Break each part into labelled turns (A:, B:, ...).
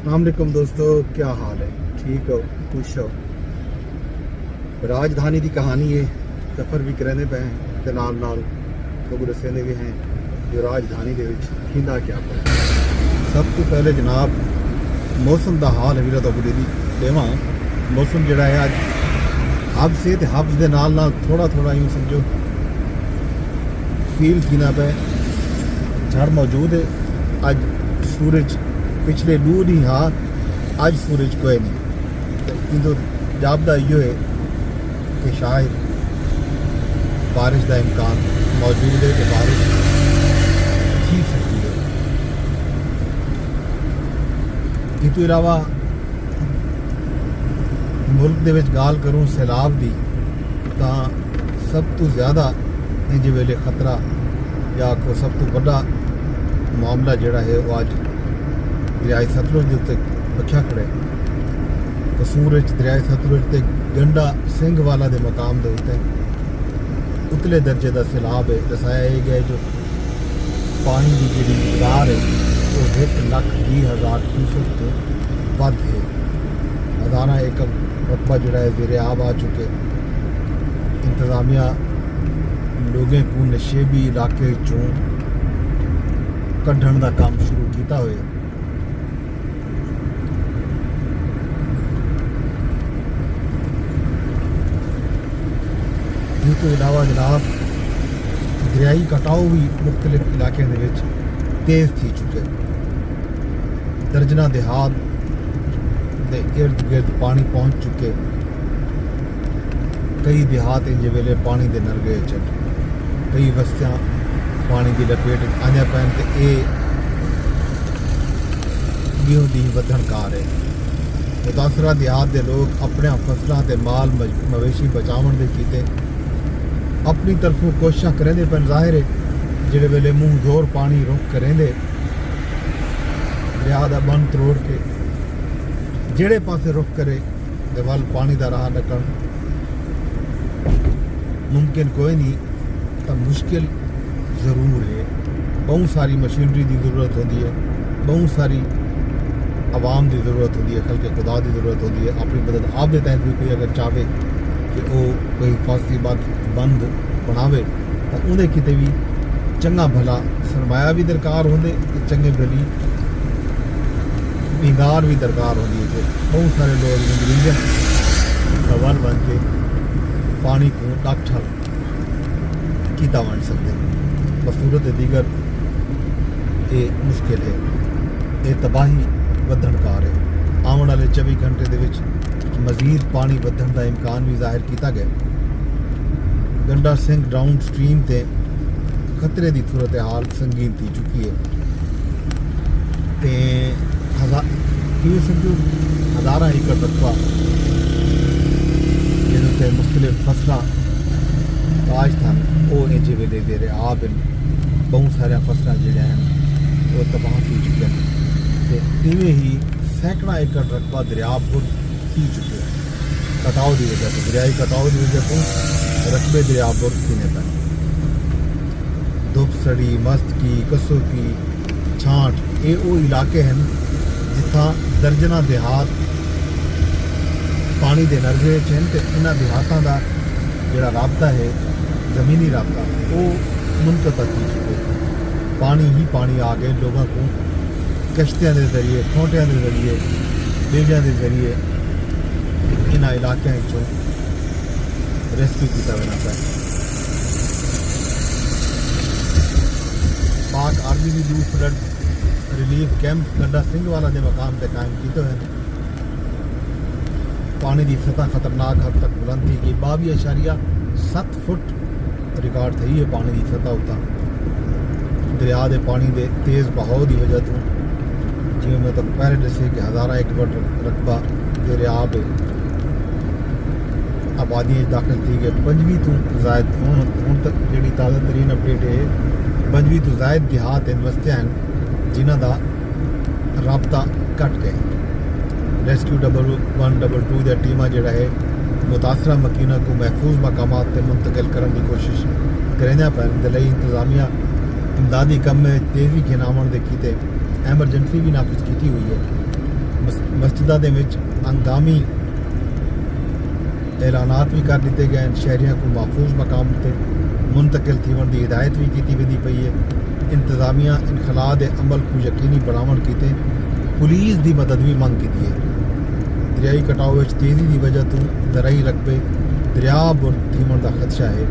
A: अस्सलामुअलैकुम दोस्तों, क्या हाल है? ठीक हो? खुश हो? राजधानी की कहानी है। सफ़र भी करने पे हैं ते नाल नाल लोग दसने भी हैं जो राजधानी के खींदा क्या पे। सब तो पहले जनाब मौसम का हाल है तो बुरी देवा। मौसम जड़ा है अज हब से हब्स के नाल नाल थोड़ा थोड़ा यूँ समझो फील कीना पे झड़ मौजूद है। अज सूरज पिछले लू नहीं हाँ, अज सूरज कोई नहीं तो जापदा यो है कि शायद बारिश का इम्कान मौजूद है कि बारिश थी सकती है। इस अलावा मुल्क दे विच गाल करूँ सैलाब की तो सब तो ज़्यादा इंज वेले खतरा या आखो सब तो बड़ा मामला जोड़ा है वो अज दरियाए सतलुज के उत्ते रखा खड़े कसूर दरियाए सतलुज के गंडा सिंह वाला के मकाम के उत्ते उतले दर्जे का सैलाब है। दसाया गया जो पानी की जी मकदार है वो 1,20,000 क्यूसेक तो वध है। हज़ारा एकड़ रकबा जोड़ा है ज़ेरे आब आ चुके। इंतजामिया लोगों को नशेबी इलाके चों कढ़ण का काम शुरू किया हुए। इसके अलावा जनाब दरियाई कटाव भी मुख्तलिफ इलाकों के तेज़ थी चुके। दर्जना देहात के इर्द गिर्द पानी पहुँच चुके। कई देहात इंज वेले पानी के नरगे च कई बस्तियां पानी की लपेट आने पैन तो ये दी वधन कार है। मुतासरा देहात के लोग अपने फसलों के माल मवेशी बचाव के कीते अपनी तरफों कोशिश करेंदे पर जाहिर है जिहड़े वेले मुँह जोर पानी रुख करेंदे दरिया का बन तरोड़ के जेड़े पासे रुख करे ते वल पानी का राह निकल मुमकिन कोई नहीं तो मुश्किल ज़रूर है। बहुत सारी मशीनरी की ज़रूरत होती है, बहुत सारी आवाम की ज़रूरत होती है, खल्के खुदा की ज़रूरत होती है। अपनी मदद आप के तहत भी कोई अगर चाहे कि वो कोई फासली बंद बनावे तो उन्हें किते भी चंगा भला सरमाया भी दरकार होंगे, चंगे भली मींगार भी दरकार होती है। बहुत सारे लोग रीजन सवाल बन के पानी को डाक्ठल किया बन सकते बसूरत दीगर ये मुश्किल है। ये तबाही वधन कार है। आने वाले 24 घंटे के मजीद पानी वधन का इम्कान भी जाहिर किया गया। गंडा सिंह डाउन स्ट्रीम से खतरे की सूरत हाल संगीन थी चुकी है। तो समझो हज़ारा एकड़ रकबा जिन्होंने मुख्तलिफ फसल काश था वो इंज वेले दे रहे आप बहुत सारे फसल जोड़े हैं वो तबाह हो चुके हैं। तो इवें ही सैकड़ा एकड़ रकबा दरियापुर थी चुके हैं कटाव की वजह से। दरियाई कटाव की वजह से रकबे दरियापुर थीने पे दुपसड़ी मस्तकी कसो की छांट ये वो इलाके हैं जिथा दर्जना देहात पानी के नरगे हैं। तो इन्होंने देहातों का जोड़ा रबता है ज़मीनी रबता वो मुनक़ता हो चुके। पानी ही पानी आ गए लोगों को कश्तियों के जरिए खोटिया के जरिए बेलिया के जरिए इन इलाकों रेस्क्यू किया जाना पाए। पाक आर्मी भी लू फ्लड रिलीफ कैंप गंडा सिंह वाला के मकाम पर कायम किए हैं। पानी की सतह खतरनाक हद तक बुलंद थी कि 22.7 फुट रिकॉर्ड थी है पानी की सतह उतना दरिया के पानी के तेज़ बहाव की वजह तो जिमें मैं तो पहले दसे कि हज़ारा एकड़ रकबा ज़ेरे आब है। आबादी दाखिल थी गए 5वीं तो जायद हूँ तक जी ताज़ा तरीन अपडेट है 5वीं तो जायद देहात बस्तियां हैं जिन्हों का रबता घट गए। रेस्क्यू 112 की टीम जोड़ा है मुतासरा मकीना को महफूज मकाम पर मुंतकिल करने की कोशिश करें पैन के लिए इंतजामिया इमदादी कम में तेज़ी के नामन के कीते एमरजेंसी भी नाफिज की हुई है। मस्जिदां दे विच हंगामी ऐलानात भी कर दिते गए, शहरियों को महफूज मकाम पर मुंतकिल थी वन की हिदायत भी की वेंदी पई है। इंतजामिया इनखला के अमल को यकीनी बनावन कीते पुलिस की मदद भी मंग की है। दरियाई कटाव में तेज़ी की वजह तो दरियाई रकबे दरिया बुर थीवन का खदशा है।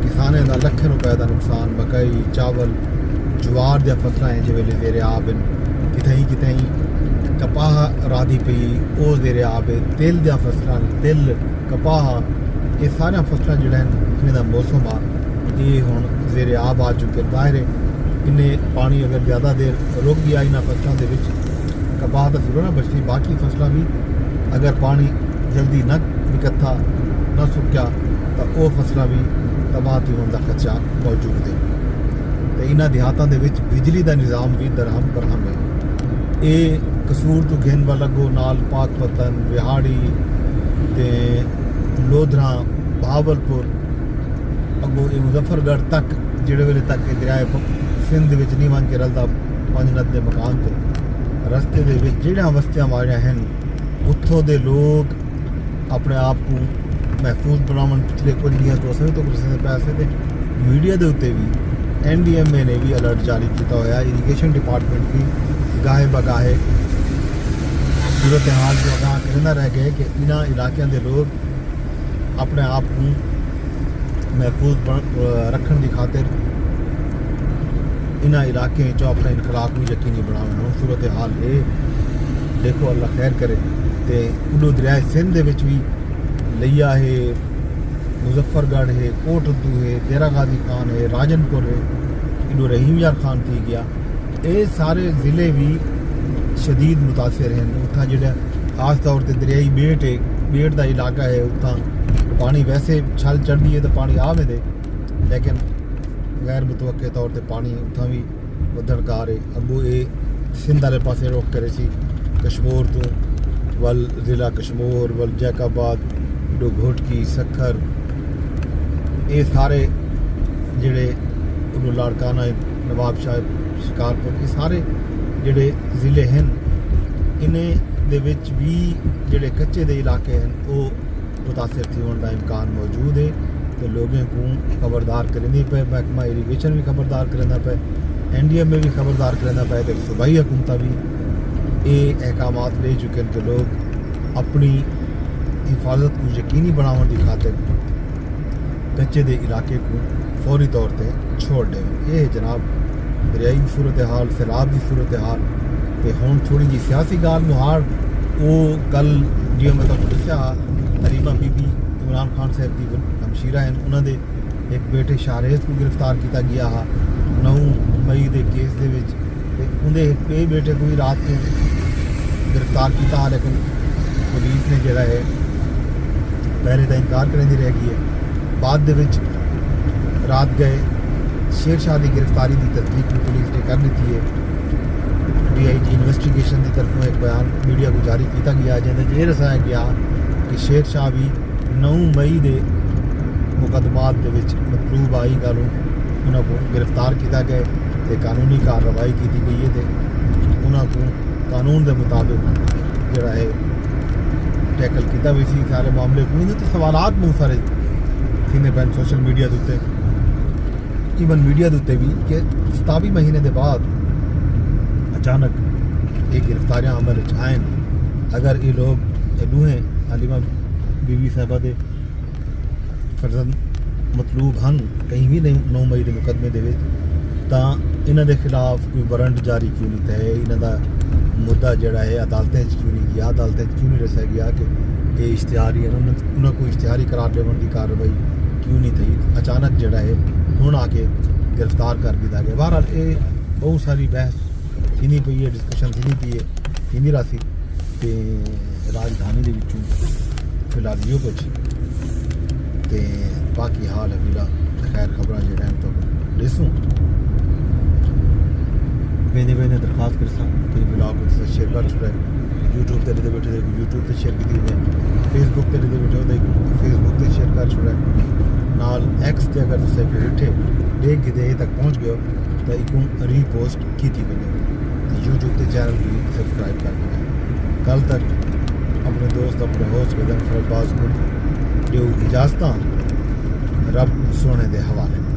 A: किसानों का लखें रुपए का नुकसान, मकई चावल ज्वार दियां फसलां हैं जिवेले जेरे आब हैं, कितें कपाह राधी पई वो जेरे आब है, तिल दियां फसलां तिल कपाह ये सारिया फसलां जिहड़ा इन्हां दा मौसम आ ये हुण जेरे आब आ चुके। ज़ाहिर है इन्हें पानी अगर ज़्यादा देर रुक गया इन्हां फसलों के कपाह तो जरूर ना बचती, बाकी फसलां भी अगर पानी जल्दी न इकट्ठा न सुक्या तो वह फसलां भी तबाह होने का खदशा मौजूद है। तो इन्हां देहातां दे विच बिजली का निज़ाम भी दरहम बरहम है। ये कसूर तो घेन वाला गो नाल पाकपतन विहाड़ी ते लोधरा बहावलपुर अगो ये मुजफ्फरगढ़ तक जिहड़े वेले तक दरियाए सिंध विच नहीं वन के रलदा पंजनत के मकान से रस्ते दे विच जिहड़ियां बस्तियां वारियां हैं उत्थों दे लोग अपने आप को महफूज बनावन पिछले कुछ दिनों तो असर तो कुछ पैसे थे। मीडिया के उत्ते भी NDMA ने भी अलर्ट जारी किया होया, इरीगेशन डिपार्टमेंट भी गाहे बगाहे सूरत हाल जो आगाह कहना रह गए कि इन्हां इलाकों के लोग अपने आप को महफूज रखने की खातिर इन्हां इलाके जो अपने इनकलाब को यकीनी बनावे। हम सूरत हाल है देखो, अल्लाह खैर करे। तो उडो दरियाए सिंध दे विच भी लिया है, मुजफ्फरगढ़ है, कोटद्दू है, देरा गाजी खान है, राजनपुर है, इडो रहीम यार खान थी गया। ये सारे ज़िले भी शदीद मुतासर हैं। उत्था जो खास तौर पर दरियाई बेट है, बेट का इलाका है, उत्था पानी वैसे छल चढ़ती है तो पानी आ वेंदे, लेकिन गैर मुतवक्के तौर पर पानी उत्था भी वधण कार है। अगो ये सिंध वाले पासे रुख करे सी कश्मीर तो वल ज़िला कश्मीर वल जैकाबाद डो घोटकी सखर ये सारे जिहड़े लाड़काना नवाब शाह शिकारपुर ये सारे जिहड़े ज़िले हैं इन्हें दे विच भी जिहड़े कच्चे दे इलाके हैं वो मुतासर थी होने का इम्कान मौजूद है। तो लोगों को खबरदार करनी पे, महकमा इरीगेशन भी खबरदार करना पे, NDMA भी खबरदार करना पे, तो सूबाई हुकूमत भी ये अहकामात ले चुके हैं कि लोग अपनी हिफाजत को यकीनी बनाने की खातिर कच्चे दे इलाके को फौरी तौर पर छोड़ दें। ये जनाब दरियाई सूरत हाल, सैलाब की सूरत हाल। तो हुण थोड़ी जी सियासी गाल मुहार वो कल जो मैं तुहानूं दस्सिया हरीमा बीबी इमरान खान साहब की हमशीरा हैं, उन्होंने एक बेटे शाहरेज को गिरफ्तार किया गया हा 9 मई के केस दे विच। उन्हें ये बेटे को भी रात को गिरफ्तार किया, लेकिन पुलिस ने जो है पहले तो इनकार करने की रह गई है। बाद दे विच रात गए शेर शाह की गिरफ्तारी की तस्दीक भी पुलिस ने कर दी है। DIG इन्वेस्टिगेशन की तरफों एक बयान मीडिया को जारी किया गया जिसमें यह दसाया गया कि शेर शाह भी 9 मई के मुकदमात के मतलूब आई गलों उन्होंने गिरफ्तार किया गया तो कानूनी कार्रवाई की गई है। तो उन्होंने कानून के मुताबिक जोड़ा है टैकल किया भी सी सारे मामले को। इन्हें तो सवालात बहुत सारे थीने पैन सोशल मीडिया के उत्ते, ईवन मीडिया के उत्ते भी कि 27 महीने के बाद अचानक ये गिरफ्तारियां अमल आए। अगर ये लोग दूहें हलीमा बीबी साहबा के फर्जंद मतलूब हैं कहीं भी नहीं 9 मई के मुकदमे के तो इन्हों के खिलाफ कोई वारंट जारी क्यों नहीं थे, इन्हों का मुद्दा जोड़ा है अदालतें क्यों नहीं गया, अदालतें क्यों नहीं दसा गया कि ये इश्तिहारी है, उन्होंने कोई इश्तिहारी करार देने की कार्रवाई क्यों नहीं थी। अचानक जोड़ा है हुण आके गिरफ्तार कर दिया गया। बहरहाल ये बहुत सारी बहस थी पई है, डिस्कशन थी पई है थी रही तो राजधानी के विचों फिलहाल यो कुछ तो बाकी हाल है मिला खैर खबर जो तो दसूँ वेंदे वेंदे दरखास्त कर तो ब्लॉग शेयर कर छुड़ा है। यूट्यूब पर बैठे बैठे यूट्यूब पर शेयर की हुई, फेसबुक पर बैठे बैठे फेसबुक पर शेयर कर छुड़ा है। नाल X से अगर तुम बैठे देख के तक पहुँच गए तो एक रीपोस्ट की बने यूट्यूब के चैनल भी सब्सक्राइब कर देना। कल तक अपने दोस्त अपने होस्ट गदन फरबाज को दियो इजाजत रब सोने दे हवाले।